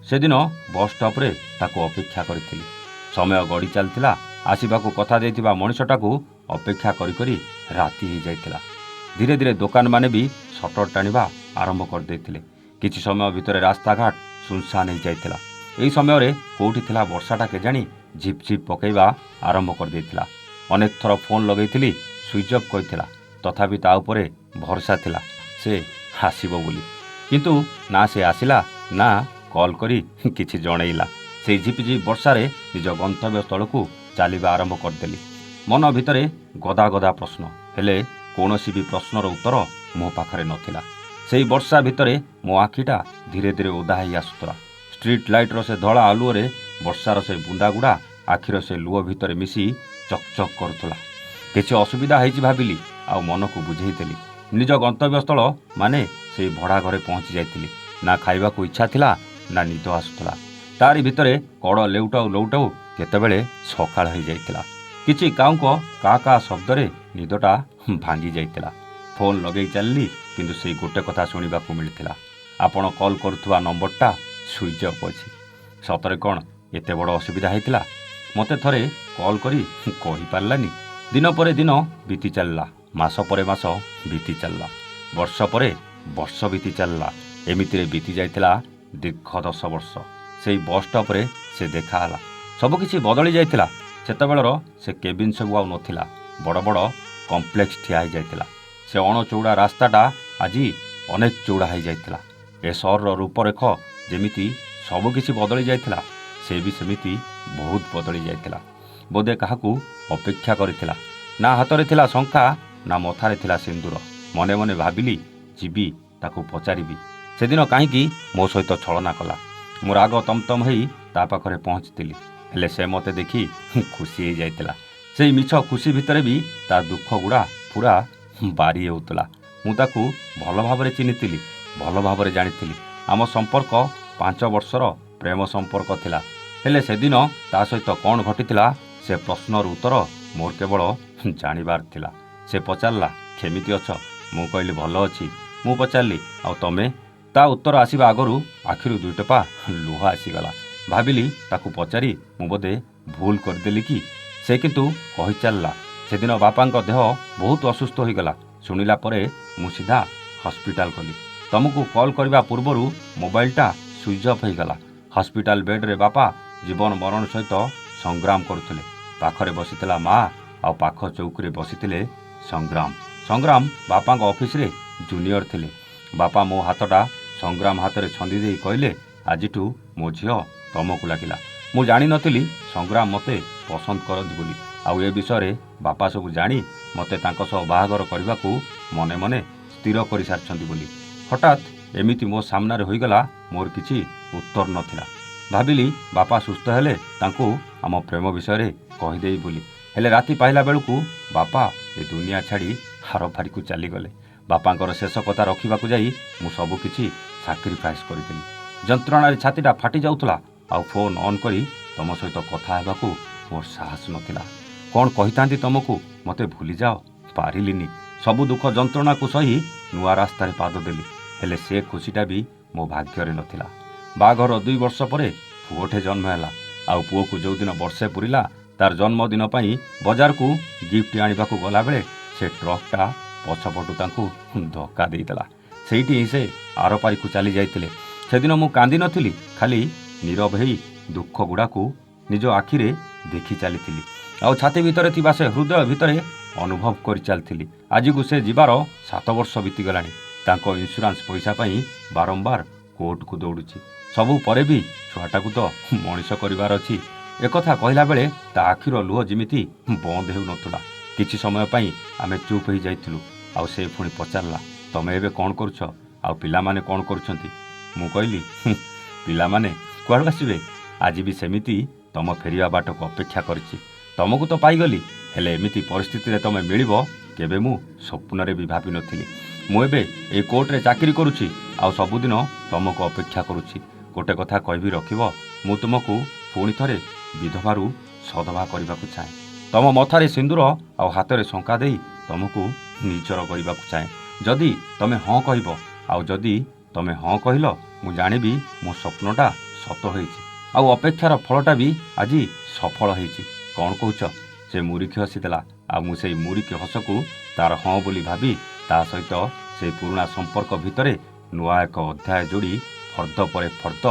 ସେଦିନ ବସ୍ ଷ୍ଟପ୍ରେ ତାକୁ ଅପେକ୍ଷା କରିଥିଲି। ସମୟ ଗଡ଼ି ଚାଲିଥିଲା। ଆସିବାକୁ କଥା ଦେଇଥିବା ମଣିଷଟାକୁ ଅପେକ୍ଷା କରି କରି ରାତି ହୋଇଯାଇଥିଲା। ଧୀରେ ଧୀରେ ଦୋକାନମାନେ ବି ସଟର ଟାଣିବା ଆରମ୍ଭ କରିଦେଇଥିଲେ। କିଛି ସମୟ ଭିତରେ ରାସ୍ତାଘାଟ ସୁନସାନ ହୋଇଯାଇଥିଲା। ଏହି ସମୟରେ କେଉଁଠି ଥିଲା ବର୍ଷାଟା କେଜାଣି ଝିପ୍ ଝିପ୍ ପକାଇବା ଆରମ୍ଭ କରିଦେଇଥିଲା। ଅନେକ ଥର ଫୋନ୍ ଲଗାଇଥିଲି, ସୁଇଚ୍ ଅଫ୍ କହିଥିଲା। ତଥାପି ତା ଉପରେ ଭରସା ଥିଲା ସେ ଆସିବ ବୋଲି। କିନ୍ତୁ ନା ସେ ଆସିଲା ନା କଲ୍ କରି କିଛି ଜଣେଇଲା। ସେଇ ଝିପିଝିପି ବର୍ଷାରେ ନିଜ ଗନ୍ତବ୍ୟ ସ୍ଥଳକୁ ଚାଲିବା ଆରମ୍ଭ କରିଦେଲି। ମନ ଭିତରେ ଗଦା ଗଦା ପ୍ରଶ୍ନ, ହେଲେ କୌଣସି ବି ପ୍ରଶ୍ନର ଉତ୍ତର ମୋ ପାଖରେ ନଥିଲା। ସେଇ ବର୍ଷା ଭିତରେ ମୋ ଆଖିଟା ଧୀରେ ଧୀରେ ଓଦା ହେଇ ଆସୁଥିଲା। ଷ୍ଟ୍ରିଟ୍ ଲାଇଟ୍ର ସେ ଧଳା ଆଲୁଅରେ ବର୍ଷାର ସେ ବୁନ୍ଦାଗୁଡ଼ା ଆଖିର ସେ ଲୁହ ଭିତରେ ମିଶି ଚକ୍ ଚକ୍ କରୁଥିଲା। କିଛି ଅସୁବିଧା ହେଇଛି ଭାବିଲି, ଆଉ ମନକୁ ବୁଝେଇଦେଲି। ନିଜ ଗନ୍ତବ୍ୟସ୍ଥଳ ମାନେ ସେଇ ଭଡ଼ା ଘରେ ପହଞ୍ଚି ଯାଇଥିଲି। ନା ଖାଇବାକୁ ଇଚ୍ଛା ଥିଲା ନା ନିଦ ଆସୁଥିଲା। ତାରି ଭିତରେ କଡ଼ ଲେଉଟାଉ ଲେଉଟାଉ କେତେବେଳେ ସକାଳ ହୋଇଯାଇଥିଲା। କିଛି କାଉଙ୍କ କା କା ଶବ୍ଦରେ ନିଦଟା ଭାଙ୍ଗି ଯାଇଥିଲା। ଫୋନ୍ ଲଗେଇ ଚାଲିଲି, କିନ୍ତୁ ସେଇ ଗୋଟେ କଥା ଶୁଣିବାକୁ ମିଳିଥିଲା, ଆପଣ କଲ୍ କରୁଥିବା ନମ୍ବରଟା ସୁଇଚ୍ ଅଫ୍ ଅଛି। ସତରେ କ'ଣ ଏତେ ବଡ଼ ଅସୁବିଧା ହେଇଥିଲା? ମୋତେ ଥରେ କଲ୍ କରି କହିପାରିଲାନି। ଦିନ ପରେ ଦିନ ବିତି ଚାଲିଲା, ମାସ ପରେ ମାସ ବିତି ଚାଲିଲା, ବର୍ଷ ପରେ ବର୍ଷ ବିତି ଚାଲିଲା। ଏମିତିରେ ବିତି ଯାଇଥିଲା ଦୀର୍ଘ 10 ବର୍ଷ। ସେଇ ବସ୍ ଷ୍ଟପ୍ରେ ସେ ଦେଖା ହେଲା। ସବୁକିଛି ବଦଳି ଯାଇଥିଲା। ସେତେବେଳର ସେ କେବିନ୍ ସବୁ ଆଉ ନଥିଲା। ବଡ଼ ବଡ଼ କମ୍ପ୍ଲେକ୍ସ ଠିଆ ହୋଇଯାଇଥିଲା। ସେ ଅଣଚଉଡ଼ା ରାସ୍ତାଟା ଆଜି ଅନେକ ଚଉଡ଼ା ହୋଇଯାଇଥିଲା। ଏ ସହରର ରୂପରେଖ ଯେମିତି ସବୁକିଛି ବଦଳି ଯାଇଥିଲା, ସେ ବି ସେମିତି ବହୁତ ବଦଳି ଯାଇଥିଲା। ବୋଧେ କାହାକୁ ଅପେକ୍ଷା କରିଥିଲା। ନା ହାତରେ ଥିଲା ଶଙ୍ଖା ନା ମଥାରେ ଥିଲା ସିନ୍ଦୁର। ମନେ ମନେ ଭାବିଲି, ଯିବି ତାକୁ ପଚାରିବି, ସେଦିନ କାହିଁକି ମୋ ସହିତ ଛଳନା କଲା। ମୁଁ ରାଗ ତମତମ ହେଇ ତା ପାଖରେ ପହଞ୍ଚିଥିଲି। ହେଲେ ସେ ମୋତେ ଦେଖି ଖୁସି ହେଇଯାଇଥିଲା। ସେଇ ମିଛ ଖୁସି ଭିତରେ ବି ତା ଦୁଃଖ ଗୁଡ଼ା ପୁରା ବାରି ହେଉଥିଲା। ମୁଁ ତାକୁ ଭଲ ଭାବରେ ଚିହ୍ନିଥିଲି, ଭଲ ଭାବରେ ଜାଣିଥିଲି। ଆମ ସମ୍ପର୍କ 5 ବର୍ଷର ପ୍ରେମ ସମ୍ପର୍କ ଥିଲା। ହେଲେ ସେଦିନ ତା ସହିତ କ'ଣ ଘଟିଥିଲା ସେ ପ୍ରଶ୍ନର ଉତ୍ତର ମୋର କେବଳ ଜାଣିବାର ଥିଲା। ସେ ପଚାରିଲା, କେମିତି ଅଛ? ମୁଁ କହିଲି, ଭଲ ଅଛି। ମୁଁ ପଚାରିଲି, ଆଉ ତମେ? ତା ଉତ୍ତର ଆସିବା ଆଗରୁ ଆଖିରୁ 2 ଟୋପା ଲୁହ ଆସିଗଲା। ଭାବିଲି ତାକୁ ପଚାରି ମୁଁ ବୋଧେ ଭୁଲ କରିଦେଲି କି? ସେ କିନ୍ତୁ କହିଚାଲିଲା, ସେଦିନ ବାପାଙ୍କ ଦେହ ବହୁତ ଅସୁସ୍ଥ ହୋଇଗଲା। ଶୁଣିଲା ପରେ ମୁଁ ସିଧା ହସ୍ପିଟାଲ ଗଲି। ତମକୁ କଲ୍ କରିବା ପୂର୍ବରୁ ମୋବାଇଲଟା ସୁଇଚ୍ ଅଫ୍ ହୋଇଗଲା। ହସ୍ପିଟାଲ ବେଡ୍ରେ ବାପା ଜୀବନ ମରଣ ସହିତ ସଂଗ୍ରାମ କରୁଥିଲେ। ପାଖରେ ବସିଥିଲା ମା, ଆଉ ପାଖ ଚୌକିରେ ବସିଥିଲେ ସଂଗ୍ରାମ। ସଂଗ୍ରାମ ବାପାଙ୍କ ଅଫିସରେ ଜୁନିୟର ଥିଲେ। ବାପା ମୋ ହାତଟା ସଂଗ୍ରାମ ହାତରେ ଛନ୍ଦି ଦେଇ କହିଲେ, ଆଜିଠୁ ମୋ ଝିଅ ତମକୁ ଲାଗିଲା। ମୁଁ ଜାଣିନଥିଲି ସଂଗ୍ରାମ ମୋତେ ପସନ୍ଦ କରନ୍ତି ବୋଲି। ଆଉ ଏ ବିଷୟରେ ବାପା ସବୁ ଜାଣି ମୋତେ ତାଙ୍କ ସହ ବାହାଘର କରିବାକୁ ମନେ ମନେ ସ୍ଥିର କରିସାରିଛନ୍ତି ବୋଲି। ହଠାତ୍ ଏମିତି ମୋ ସାମ୍ନାରେ ହୋଇଗଲା, ମୋର କିଛି ଉତ୍ତର ନଥିଲା। ଭାବିଲି ବାପା ସୁସ୍ଥ ହେଲେ ତାଙ୍କୁ ଆମ ପ୍ରେମ ବିଷୟରେ କହିଦେଇ ବୋଲି। ହେଲେ ରାତି ପାଇଲା ବେଳକୁ ବାପା ଏ ଦୁନିଆ ଛାଡ଼ି ହାରଫାରିକୁ ଚାଲିଗଲେ। ବାପାଙ୍କର ଶେଷ କଥା ରଖିବାକୁ ଯାଇ ମୁଁ ସବୁକିଛି ସାକ୍ରିଫାଇସ୍ କରିଥିଲି। ଯନ୍ତ୍ରଣାରେ ଛାତିଟା ଫାଟି ଯାଉଥିଲା। ଆଉ ଫୋନ୍ ଅନ୍ କରି ତମ ସହିତ କଥା ହେବାକୁ ମୋର ସାହସ ନଥିଲା। କ'ଣ କହିଥାନ୍ତି ତମକୁ, ମୋତେ ଭୁଲିଯାଅ। ପାରିଲିନି। ସବୁ ଦୁଃଖ ଯନ୍ତ୍ରଣାକୁ ସହି ନୂଆ ରାସ୍ତାରେ ପାଦ ଦେଲି। ହେଲେ ସେ ଖୁସିଟା ବି ମୋ ଭାଗ୍ୟରେ ନଥିଲା। ବାହାଘର 2 ବର୍ଷ ପରେ ପୁଅଟେ ଜନ୍ମ ହେଲା। ଆଉ ପୁଅକୁ ଯେଉଁଦିନ ବର୍ଷେ ପୁରିଲା, ତାର ଜନ୍ମଦିନ ପାଇଁ ବଜାରକୁ ଗିଫ୍ଟ ଆଣିବାକୁ ଗଲାବେଳେ ସେ ଟ୍ରକ୍ଟା ପଛପଟୁ ତାଙ୍କୁ ଧକ୍କା ଦେଇଦେଲା। ସେଇଠି ହିଁ ସେ ଆରପାରିକୁ ଚାଲି ଯାଇଥିଲେ। ସେଦିନ ମୁଁ କାନ୍ଦି ନଥିଲି, ଖାଲି ନୀରବ ହେଇ ଦୁଃଖ ଗୁଡ଼ାକୁ ନିଜ ଆଖିରେ ଦେଖି ଚାଲିଥିଲି। ଆଉ ଛାତି ଭିତରେ ଥିବା ସେ ହୃଦୟ ଭିତରେ ଅନୁଭବ କରି ଚାଲିଥିଲି। ଆଜିକୁ ସେ ଯିବାର 7 ବର୍ଷ ବିତିଗଲାଣି। ତାଙ୍କ ଇନ୍ସୁରାନ୍ସ ପଇସା ପାଇଁ ବାରମ୍ବାର କୋର୍ଟକୁ ଦୌଡ଼ୁଛି। ସବୁ ପରେ ବି ଛୁଆଟାକୁ ତ ମଣିଷ କରିବାର ଅଛି। ଏକଥା କହିଲା ବେଳେ ତା ଆଖିର ଲୁହ ଯେମିତି ବନ୍ଦ ହେଉନଥିଲା। କିଛି ସମୟ ପାଇଁ ଆମେ ଚୁପ୍ ହୋଇଯାଇଥିଲୁ। ଆଉ ସେ ପୁଣି ପଚାରିଲା, ତମେ ଏବେ କ'ଣ କରୁଛ? ଆଉ ପିଲାମାନେ କ'ଣ କରୁଛନ୍ତି? ମୁଁ କହିଲି, ପିଲାମାନେ କୁଆଡ଼ୁ ଆସିବେ? ଆଜି ବି ସେମିତି ତମ ଫେରିବା ବାଟକୁ ଅପେକ୍ଷା କରିଛି। ତମକୁ ତ ପାଇଗଲି, ହେଲେ ଏମିତି ପରିସ୍ଥିତିରେ ତମେ ମିଳିବ କେବେ ମୁଁ ସ୍ୱପ୍ନରେ ବି ଭାବିନଥିଲି। ମୁଁ ଏବେ ଏଇ କୋର୍ଟରେ ଚାକିରି କରୁଛି, ଆଉ ସବୁଦିନ ତମକୁ ଅପେକ୍ଷା କରୁଛି। ଗୋଟେ କଥା କହିବି ରଖିବ, ମୁଁ ତୁମକୁ ପୁଣି ଥରେ ବିଧବାରୁ ସଧବା କରିବାକୁ ଚାହେଁ। ତମ ମଥାରେ ସିନ୍ଦୁର ଆଉ ହାତରେ ଶଙ୍ଖା ଦେଇ ତମକୁ ନିଜର କରିବାକୁ ଚାହେଁ। ଯଦି ତମେ ହଁ କହିବ, ଆଉ ଯଦି ତମେ ହଁ କହିଲ, ମୁଁ ଜାଣିବି ମୋ ସ୍ୱପ୍ନଟା ସତ ହୋଇଛି ଆଉ ଅପେକ୍ଷାର ଫଳଟା ବି ଆଜି ସଫଳ ହେଇଛି। କ'ଣ କହୁଛ? ସେ ମୁରିକି ହସିଦେଲା ଆଉ ମୁଁ ସେଇ ମୁରିକି ହସକୁ ତାର ହଁ ବୋଲି ଭାବି ତା ସହିତ ସେଇ ପୁରୁଣା ସମ୍ପର୍କ ଭିତରେ ନୂଆ ଏକ ଅଧ୍ୟାୟ ଯୋଡ଼ି ଫର୍ଦ୍ଦ ପରେ ଫର୍ଦ୍ଦ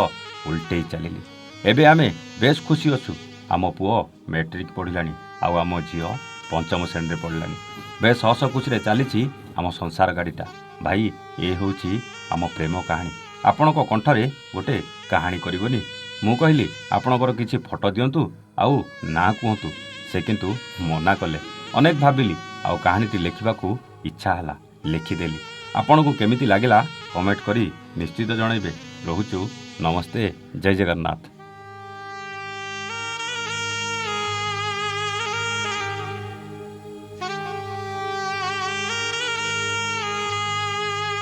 ଉଲଟେଇ ଚାଲିଲି। ଏବେ ଆମେ ବେଶ୍ ଖୁସି ଅଛୁ। ଆମ ପୁଅ ମ୍ୟାଟ୍ରିକ୍ ପଢ଼ିଲାଣି ଆଉ ଆମ ଝିଅ ପଞ୍ଚମ ଶ୍ରେଣୀରେ ପଢ଼ିଲାଣି। ବେଶ୍ ହସ ଖୁସିରେ ଚାଲିଛି ଆମ ସଂସାର ଗାଡ଼ିଟା। ଭାଇ, ଏ ହେଉଛି ଆମ ପ୍ରେମ କାହାଣୀ। ଆପଣଙ୍କ କଣ୍ଠରେ ଗୋଟେ କାହାଣୀ କରିବନି? ମୁଁ କହିଲି ଆପଣଙ୍କର କିଛି ଫଟୋ ଦିଅନ୍ତୁ ଆଉ ନାଁ କୁହନ୍ତୁ। ସେ କିନ୍ତୁ ମନା କଲେ। ଅନେକ ଭାବିଲି ଆଉ କାହାଣୀଟି ଲେଖିବାକୁ ଇଚ୍ଛା ହେଲା, ଲେଖିଦେଲି। ଆପଣଙ୍କୁ କେମିତି ଲାଗିଲା କମେଣ୍ଟ କରି ନିଶ୍ଚିତ ଜଣାଇବେ। ରହୁଛୁ, ନମସ୍ତେ, ଜୟ ଜଗନ୍ନାଥ।